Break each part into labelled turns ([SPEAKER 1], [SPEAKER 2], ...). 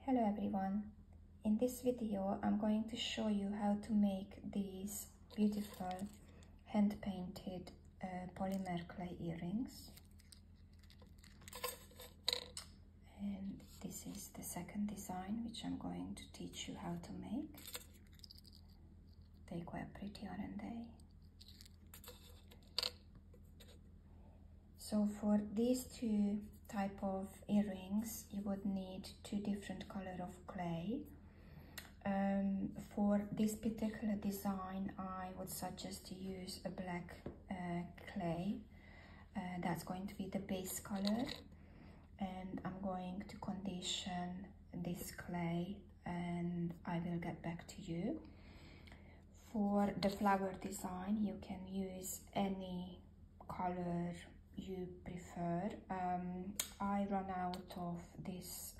[SPEAKER 1] Hello everyone, in this video I'm going to show you how to make these beautiful hand-painted polymer clay earrings. And this is the second design which I'm going to teach you how to make. They're quite pretty, aren't they? So for these two type of earrings you would need two different color of clay. For this particular design I would suggest to use a black clay. That's going to be the base color, and I'm going to condition this clay and I will get back to you. For the flower design you can use any color you prefer. I run out of this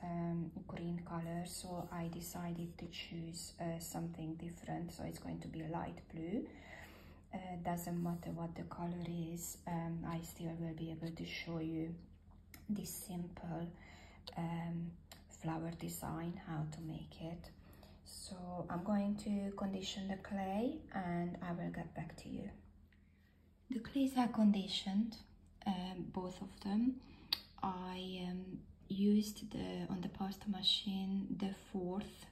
[SPEAKER 1] green color, so I decided to choose something different, so it's going to be light blue. Doesn't matter what the color is, I still will be able to show you this simple flower design, how to make it. So I'm going to condition the clay and I will get back to you. The clays are conditioned, both of them. I used on the pasta machine the fourth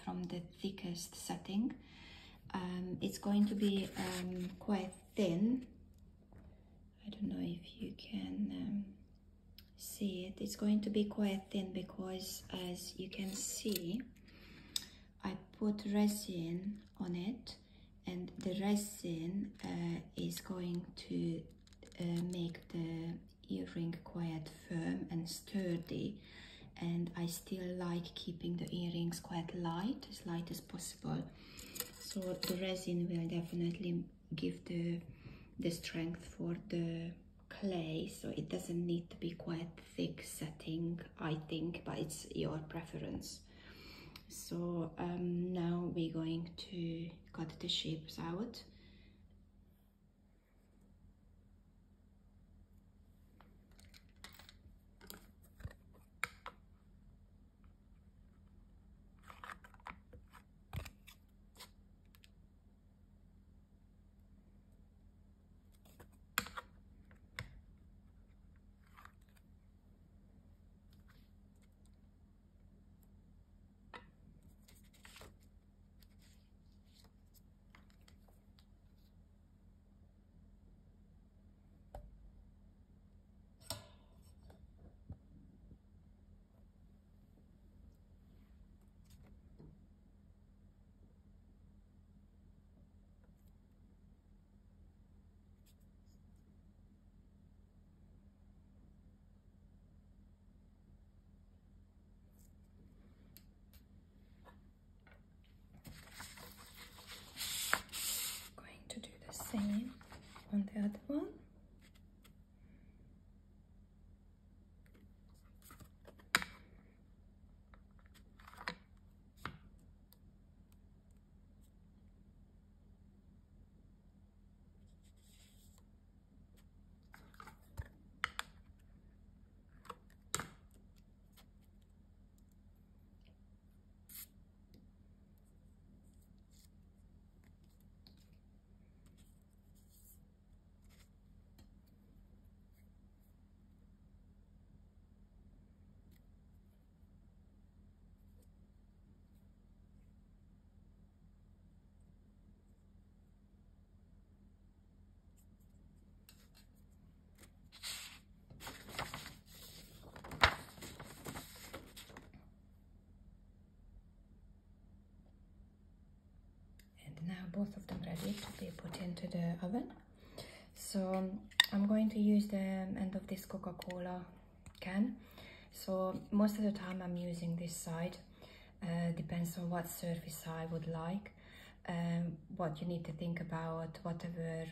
[SPEAKER 1] from the thickest setting. It's going to be quite thin. I don't know if you can see it. It's going to be quite thin because, as you can see, I put resin on it, and the resin is going to make the earring quite firm and sturdy, and I still like keeping the earrings quite light as possible. So the resin will definitely give the strength for the clay, so it doesn't need to be quite thick setting, I think, but it's your preference. So now we're going to cut the shapes out. Same on the other one. Now both of them ready to be put into the oven. So I'm going to use the end of this Coca-Cola can. So most of the time I'm using this side. Depends on what surface I would like. What you need to think about, whatever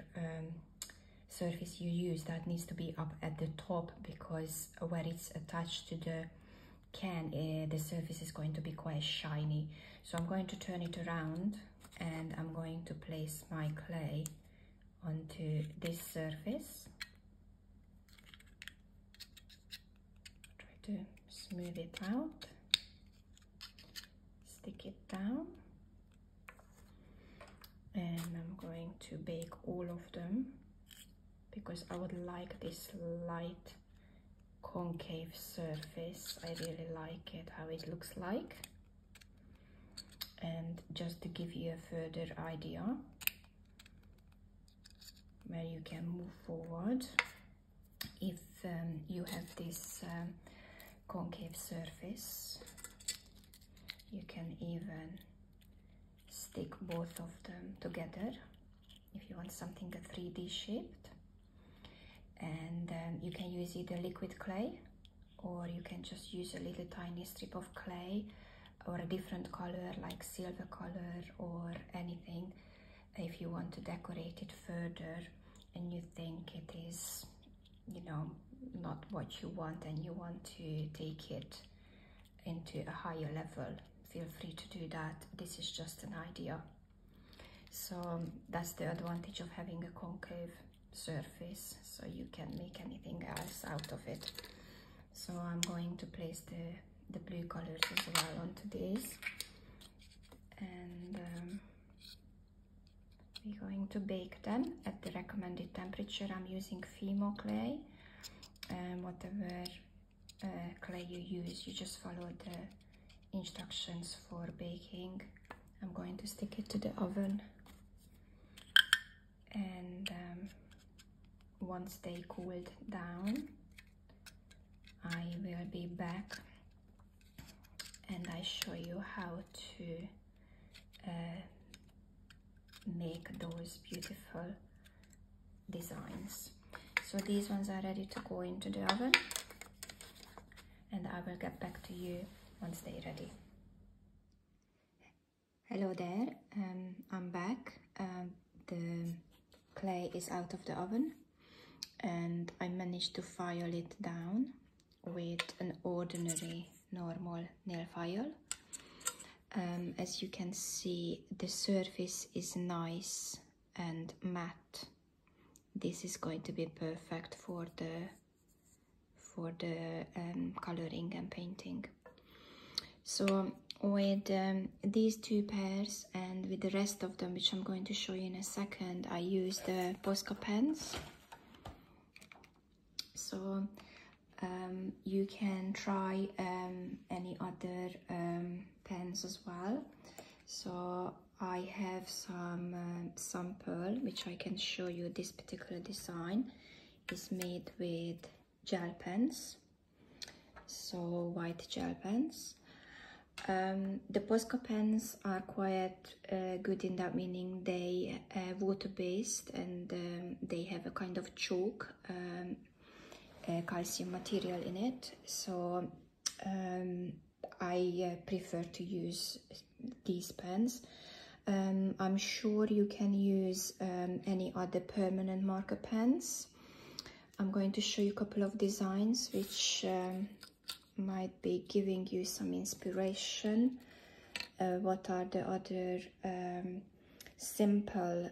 [SPEAKER 1] surface you use, that needs to be up at the top, because where it's attached to the can, the surface is going to be quite shiny. So I'm going to turn it around and I'm going to place my clay onto this surface. Try to smooth it out. stick it down, and I'm going to bake all of them because I would like this light concave surface. I really like it, how it looks like. And just to give you a further idea where you can move forward, if you have this concave surface, you can even stick both of them together if you want something 3D shaped. And you can use either liquid clay, or you can just use a little tiny strip of clay or a different color like silver color or anything, if you want to decorate it further and you think it is, you know, not what you want and you want to take it into a higher level. Feel free to do that. This is just an idea. So that's the advantage of having a concave surface, so you can make anything else out of it. So I'm going to place the blue colors as well onto this, and we're going to bake them at the recommended temperature. I'm using Fimo clay, and whatever clay you use, you just follow the instructions for baking. I'm going to stick it to the oven, and once they cooled down, I will be back and I show you how to make those beautiful designs. So these ones are ready to go into the oven, and I will get back to you once they're ready. Hello there, I'm back. The clay is out of the oven, and I managed to file it down with an ordinary normal nail file. As you can see, the surface is nice and matte. This is going to be perfect for the coloring and painting. So with these two pairs and with the rest of them, which I'm going to show you in a second, I use the Posca pens. So you can try any other pens as well. So I have some sample which I can show you. This particular design is made with gel pens, so white gel pens. The Posca pens are quite good in that meaning they are water-based, and they have a kind of chalk calcium material in it, so I prefer to use these pens. I'm sure you can use any other permanent marker pens. I'm going to show you a couple of designs which might be giving you some inspiration. What are the other simple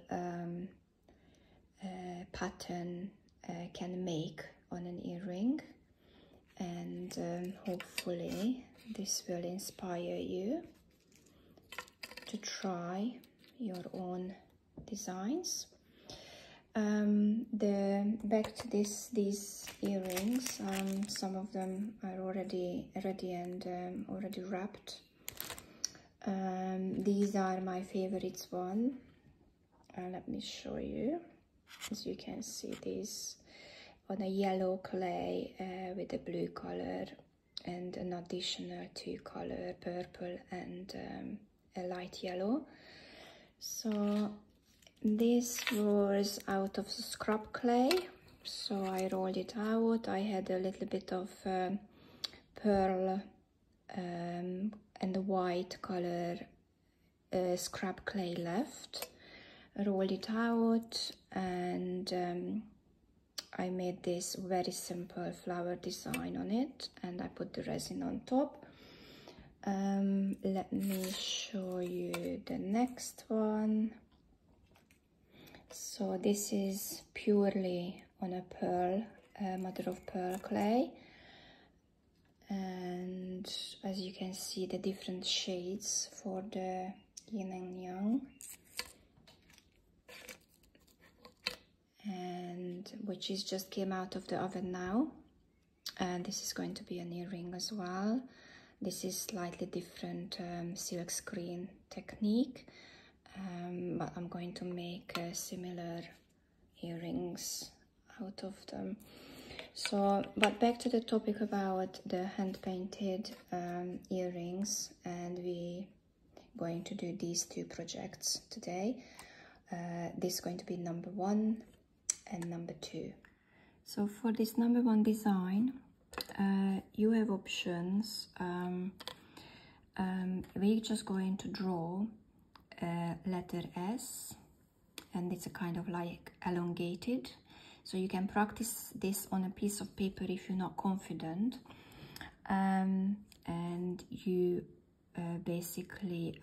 [SPEAKER 1] pattern can make on an earring, and hopefully this will inspire you to try your own designs. Back to these earrings, some of them are already ready and already wrapped. These are my favorites one. Let me show you. As you can see, these on a yellow clay with a blue color and an additional two color, purple and a light yellow. So this was out of scrap clay, so I rolled it out. I had a little bit of pearl and white color scrap clay left. I rolled it out, and I made this very simple flower design on it, and I put the resin on top. Let me show you the next one. So this is purely on a pearl, mother of pearl clay, and as as you can see, the different shades for the yin and yang, and which is just came out of the oven now. And this is going to be an earring as well. This is slightly different silk screen technique, but I'm going to make similar earrings out of them. So, but back to the topic about the hand painted earrings, and we going to do these two projects today. This is going to be number 1 and number 2. So for this number 1 design, you have options. We're just going to draw letter S, and it's a kind of like elongated. So you can practice this on a piece of paper if you're not confident, and you basically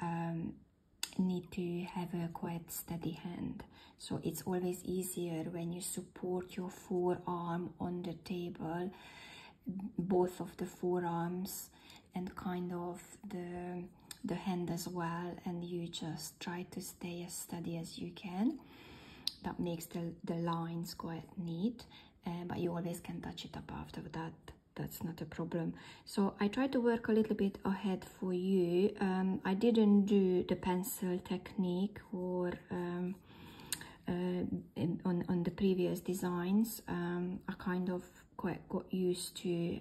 [SPEAKER 1] need to have a quite steady hand. So it's always easier when you support your forearm on the table, both of the forearms, and kind of the hand as well, and you just try to stay as steady as you can. That makes the lines quite neat, but you always can touch it up after that. That's not a problem. So I tried to work a little bit ahead for you. I didn't do the pencil technique or on the previous designs. I kind of quite got used to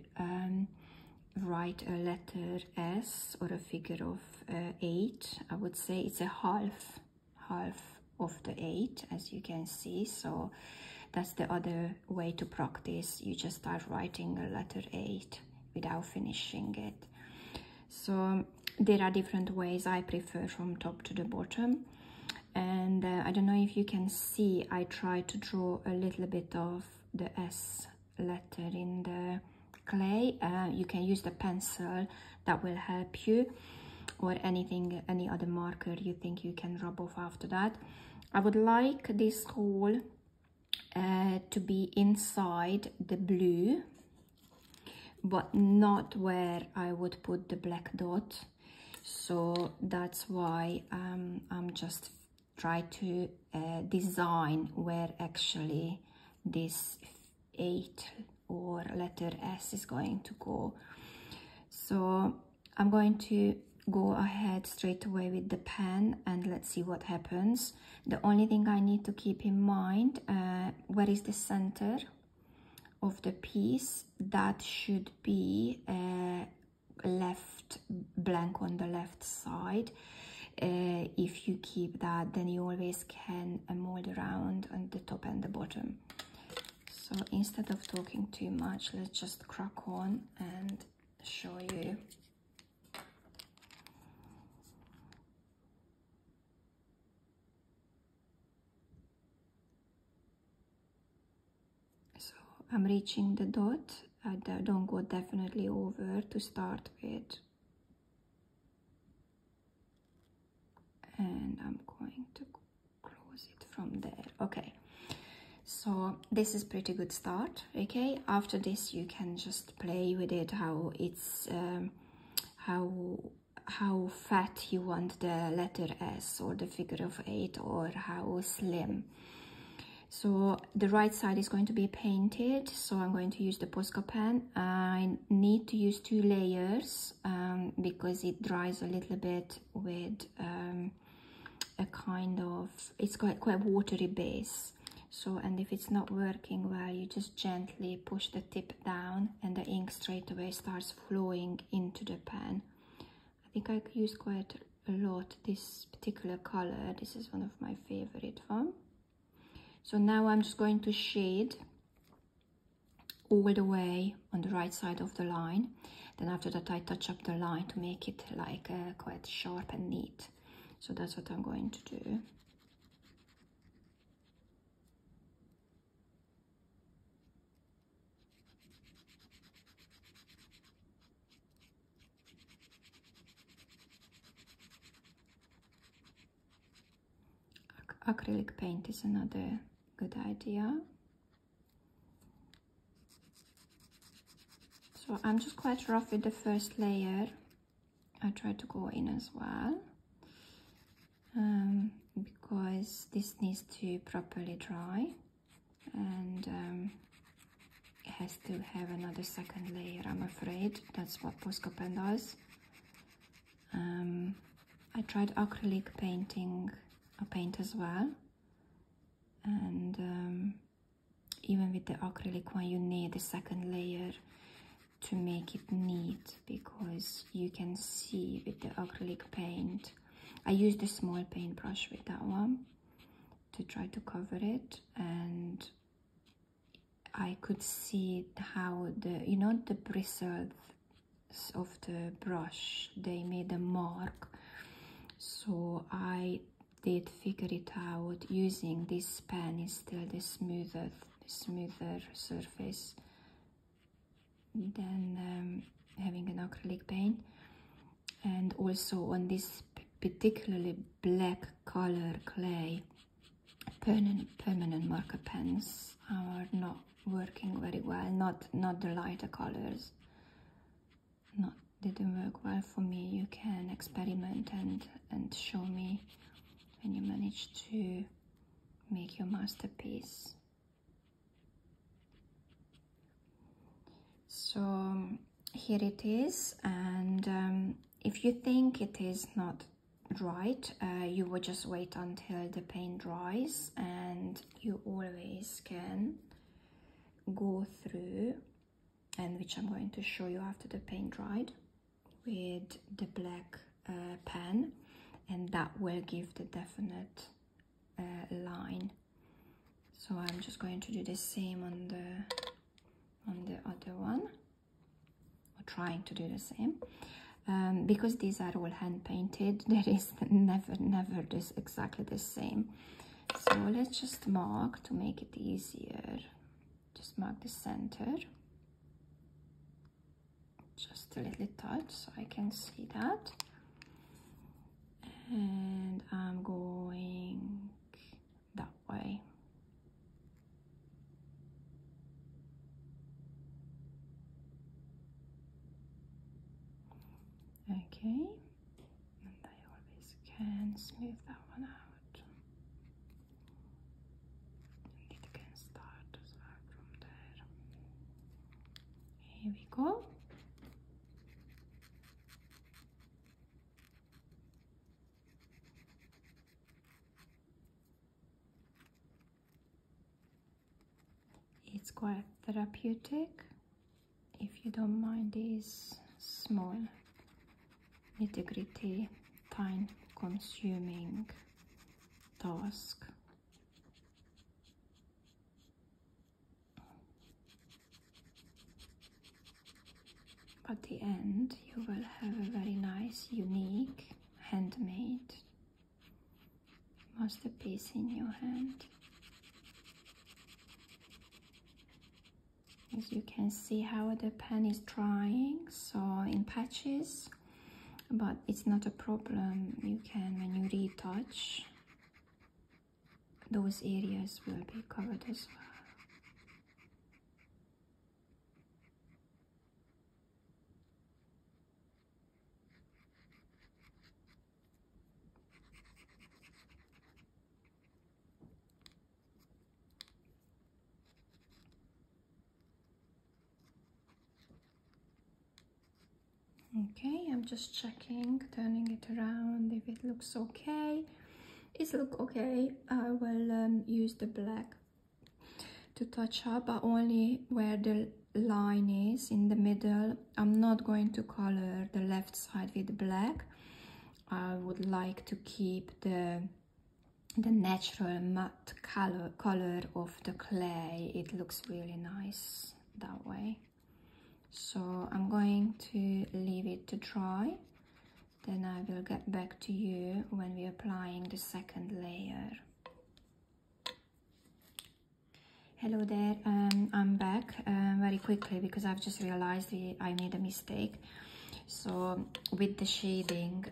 [SPEAKER 1] write a letter S or a figure of 8. I would say it's a half of the 8, as you can see. So that's the other way to practice. You just start writing a letter 8 without finishing it. So there are different ways. I prefer from top to the bottom. And I don't know if you can see, I try to draw a little bit of the S letter in the clay. You can use the pencil, that will help you, or any other marker you think you can rub off after that. I would like this hole to be inside the blue, but not where I would put the black dot. So that's why I'm just try to design where actually this 8 or letter S is going to go. So I'm going to go ahead straight away with the pen, and let's see what happens. The only thing I need to keep in mind, where is the center of the piece? That should be left blank on the left side. If you keep that, then you always can mold around on the top and the bottom. So instead of talking too much, let's just crack on and show you. So I'm reaching the dot. Don't go definitely over to start with. And I'm going to close it from there. Okay, so this is pretty good start. Okay, after this you can just play with it, how it's how fat you want the letter S or the figure of 8, or how slim. So the right side is going to be painted, so I'm going to use the Posca pen. I need to use 2 layers because it dries a little bit with a kind of, it's quite watery base. So, and if it's not working well, you just gently push the tip down and the ink straight away starts flowing into the pen. I think I used quite a lot this particular color. This is one of my favorite one. So now I'm just going to shade all the way on the right side of the line. Then after that I touch up the line to make it like quite sharp and neat. So that's what I'm going to do. Acrylic paint is another good idea. So I'm just quite rough with the first layer, I try to go in as well, because this needs to properly dry, and it has to have another second layer, I'm afraid. That's what Poscopen does. I tried acrylic painting a paint as well, and even with the acrylic one you need a second layer to make it neat, because you can see with the acrylic paint, I used a small paintbrush with that one to try to cover it, and I could see how the, you know, the bristles of the brush, they made a mark. So I did figure it out using this pen instead, the smoother surface than having an acrylic paint. And also on this particularly black color clay, permanent marker pens are not working very well, not the lighter colors. Didn't work well for me. You can experiment and show me when you manage to make your masterpiece. So here it is, and if you think it is not right, you would just wait until the paint dries, and you always can go through, and which I'm going to show you after the paint dried, with the black pen, and that will give the definite line. So I'm just going to do the same on the other one, or trying to do the same. Because these are all hand painted, there is never this exactly the same. So let's just mark to make it easier. Just mark the center, just a little touch so I can see that, and I'm going that way. Okay, and I always can smooth that one out, and it can start as well from there. Here we go. It's quite therapeutic if you don't mind these small nitty-gritty, time-consuming task. At the end, you will have a very nice, unique, handmade masterpiece in your hand. As you can see how the pen is drying, so in patches, but it's not a problem. You can, when you retouch, those areas will be covered as well. Okay, I'm just checking, turning it around if it looks okay. It looks okay. I will use the black to touch up, but only where the line is in the middle. I'm not going to color the left side with black. I would like to keep the natural matte color of the clay. It looks really nice that way. So I'm going to leave it to dry, then I will get back to you when we're applying the second layer. Hello there, I'm back very quickly because I've just realized I made a mistake. So with the shading,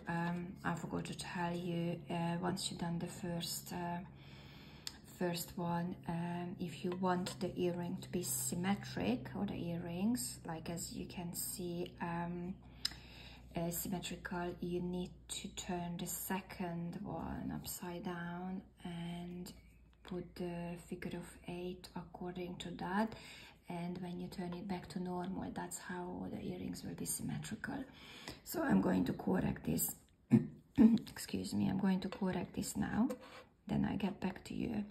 [SPEAKER 1] I forgot to tell you, once you've done the first one, if you want the earring to be symmetric, or the earrings, like as you can see, symmetrical, you need to turn the second one upside down and put the figure of 8 according to that, and when you turn it back to normal, that's how the earrings will be symmetrical. So I'm going to correct this. Excuse me, I'm going to correct this now, then I get back to you.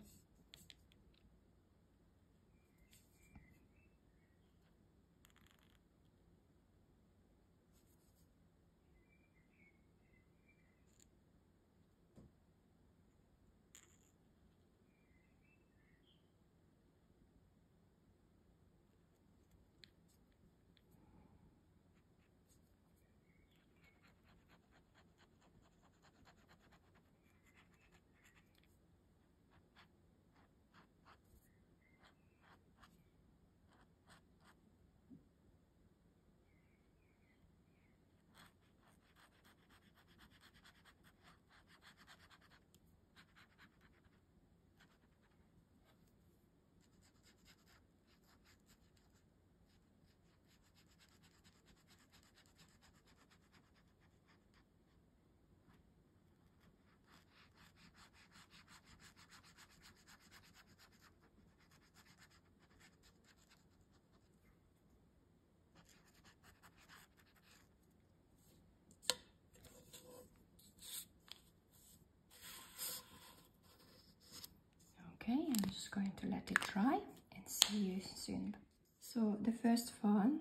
[SPEAKER 1] Okay, I'm just going to let it dry and see you soon. So the first one,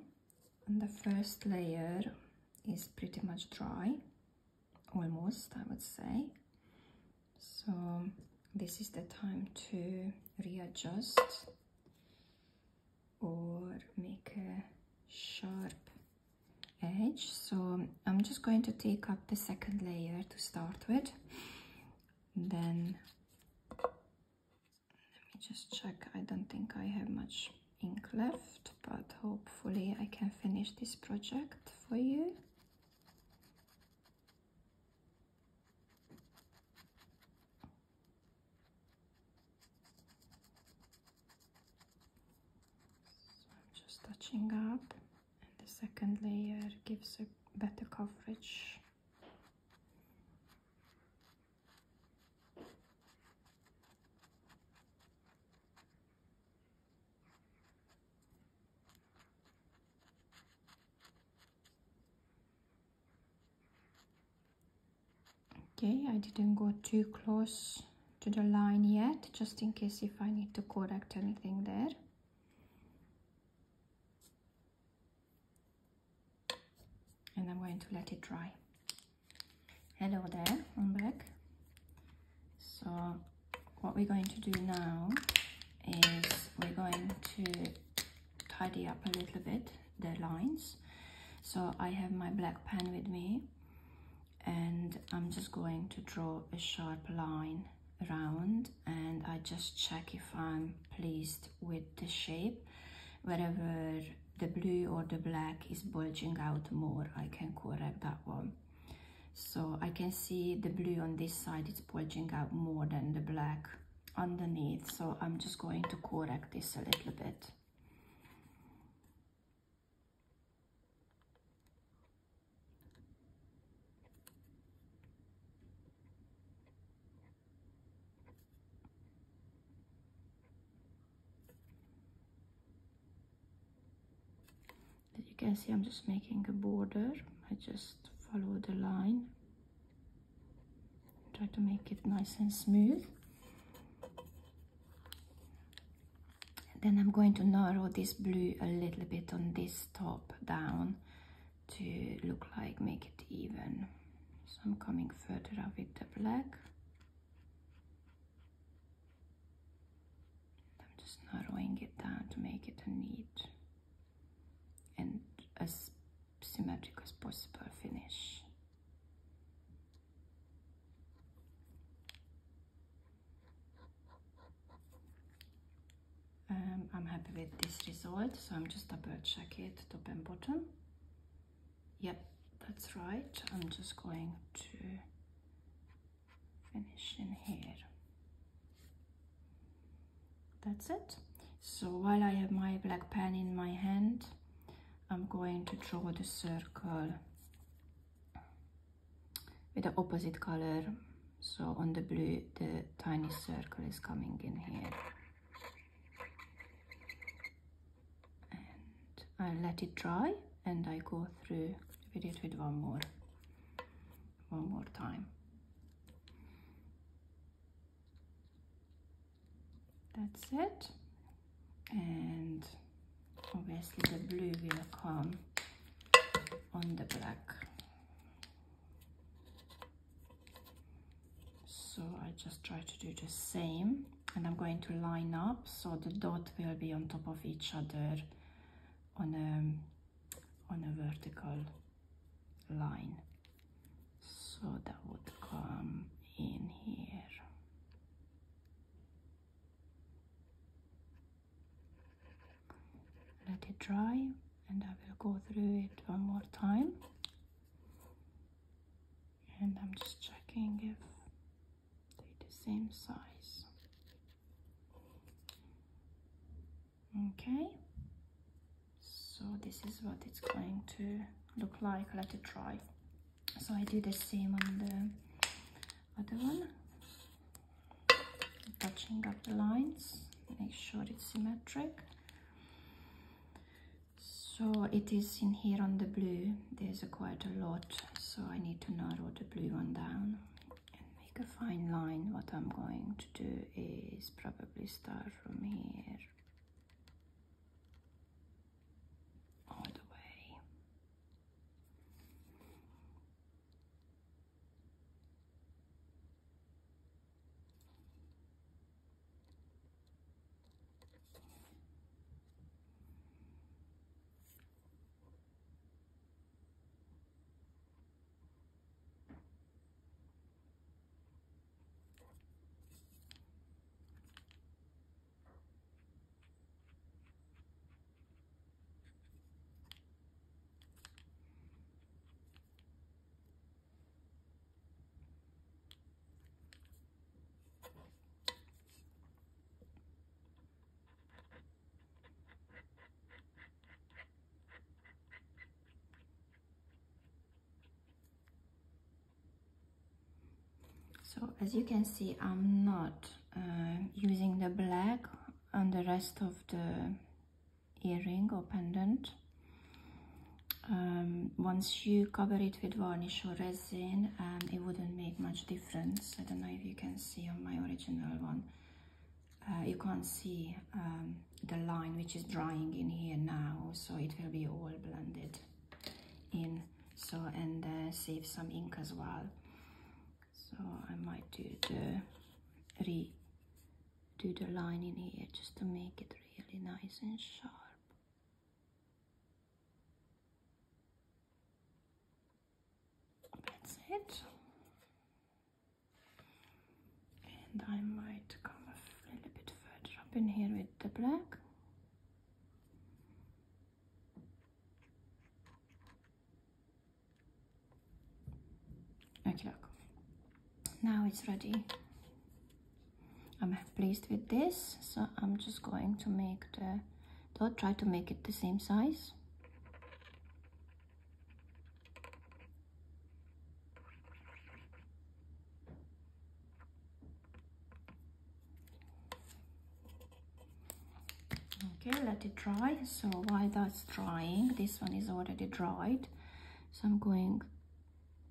[SPEAKER 1] the first layer is pretty much dry, almost, I would say. So this is the time to readjust or make a sharp edge. So I'm just going to take up the second layer to start with. Then just check, I don't think I have much ink left, but hopefully I can finish this project for you. So I'm just touching up, and the second layer gives a better coverage. Okay, I didn't go too close to the line yet, just in case if I need to correct anything there. And I'm going to let it dry. Hello there, I'm back. So what we're going to do now is we're going to tidy up a little bit the lines. So I have my black pen with me, and I'm just going to draw a sharp line around, and I just check if I'm pleased with the shape. Wherever the blue or the black is bulging out more, I can correct that one. So I can see the blue on this side is bulging out more than the black underneath, so I'm just going to correct this a little bit. As you can see, I'm just making a border. I just follow the line, try to make it nice and smooth. And then I'm going to narrow this blue a little bit on this top down to look like, make it even. So I'm coming further up with the black. I'm just narrowing it down to make it a neat and as symmetric as possible finish. I'm happy with this result, so I'm just double check it top and bottom. Yep, that's right. I'm just going to finish in here. That's it. So while I have my black pen in my hand, I'm going to draw the circle with the opposite color. So on the blue, the tiny circle is coming in here. And I let it dry, and I go through with it with one more time. That's it. And obviously the blue will come on the black. So I just try to do the same, and I'm going to line up so the dot will be on top of each other on a vertical line. So that would come in here. Let it dry, and I will go through it one more time. And I'm just checking if they're the same size. Okay, so this is what it's going to look like. Let it dry. So I do the same on the other one, touching up the lines, make sure it's symmetric. So it is in here on the blue, there's quite a lot, so I need to narrow the blue one down and make a fine line. What I'm going to do is probably start from here all the way. So as you can see, I'm not using the black on the rest of the earring or pendant. Once you cover it with varnish or resin, it wouldn't make much difference. I don't know if you can see on my original one. You can't see the line which is drying in here now, so it will be all blended in. So, and save some ink as well. So I might do the line in here just to make it really nice and sharp. That's it. And I might come a little bit further up in here with the black. Okay, look. Now it's ready. I'm pleased with this, so I'm just going to make the dot, try to make it the same size. Okay, let it dry. So while that's drying, this one is already dried, so I'm going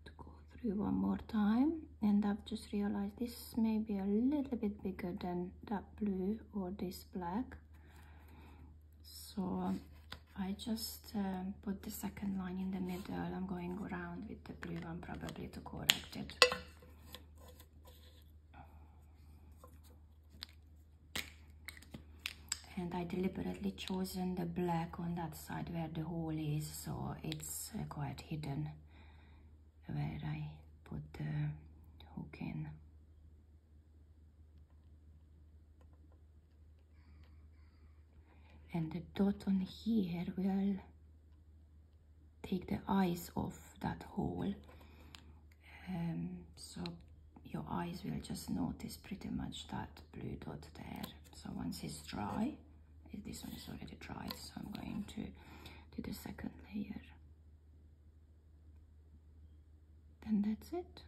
[SPEAKER 1] to go through one more time. And I've just realized this may be a little bit bigger than that blue or this black, so I just put the second line in the middle. I'm going around with the blue one probably to correct it. And I deliberately chosen the black on that side where the hole is, so it's quite hidden where I put the hook in. And the dot on here will take the eyes off that hole, so your eyes will just notice pretty much that blue dot there. So once it's dry, this one is already dried, so I'm going to do the second layer. Then that's it.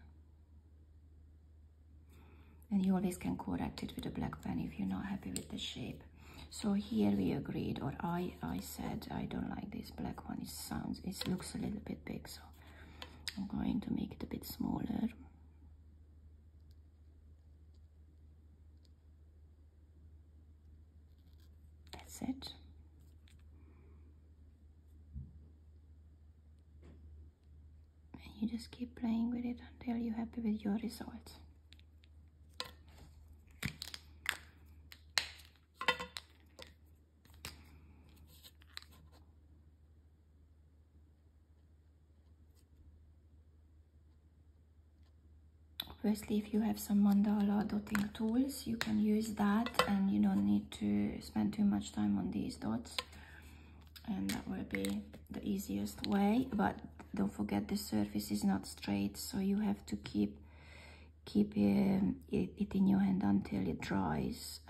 [SPEAKER 1] And you always can correct it with a black pen if you're not happy with the shape. So here we agreed, or I said I don't like this black one. It looks a little bit big, so I'm going to make it a bit smaller. That's it. And you just keep playing with it until you're happy with your results. Obviously, if you have some mandala dotting tools, you can use that, and you don't need to spend too much time on these dots, and that will be the easiest way. But don't forget, the surface is not straight, so you have to keep it in your hand until it dries,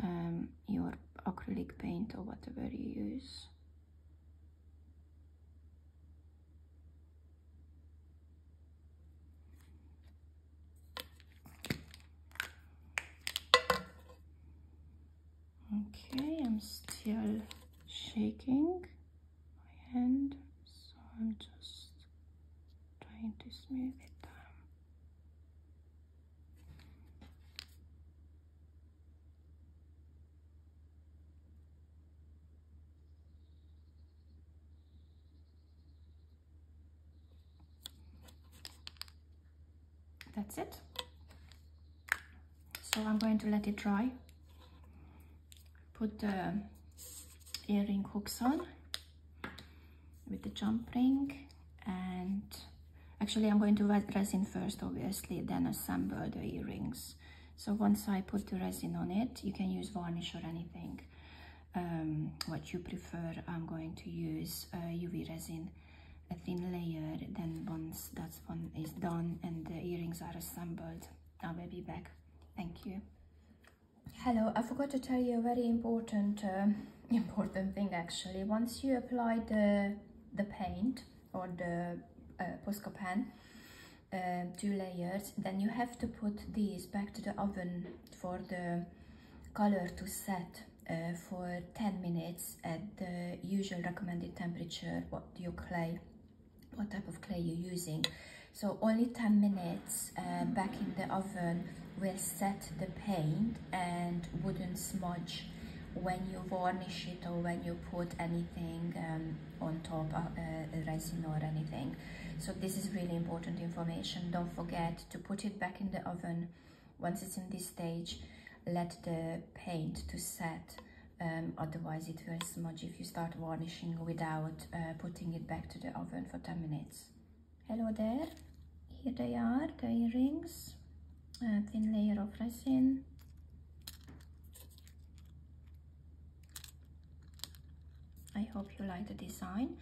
[SPEAKER 1] your acrylic paint or whatever you use. Okay, I'm still shaking my hand, so I'm just trying to smooth it down. That's it. So I'm going to let it dry. Put the earring hooks on with the jump ring, and actually I'm going to resin first, obviously, then assemble the earrings. So once I put the resin on it, you can use varnish or anything, what you prefer. I'm going to use UV resin, a thin layer. Then once that one is done and the earrings are assembled, I will be back. Thank you. Hello, I forgot to tell you a very important thing actually. Once you apply the paint or the Posca pen, 2 layers, then you have to put these back to the oven for the color to set for 10 minutes at the usual recommended temperature, what type of clay you're using. So only 10 minutes back in the oven will set the paint and wouldn't smudge when you varnish it or when you put anything on top, resin or anything. So this is really important information. Don't forget to put it back in the oven. Once it's in this stage, let the paint to set, otherwise it will smudge if you start varnishing without putting it back to the oven for 10 minutes. Hello there, here they are, the earrings, a thin layer of resin. I hope you like the design.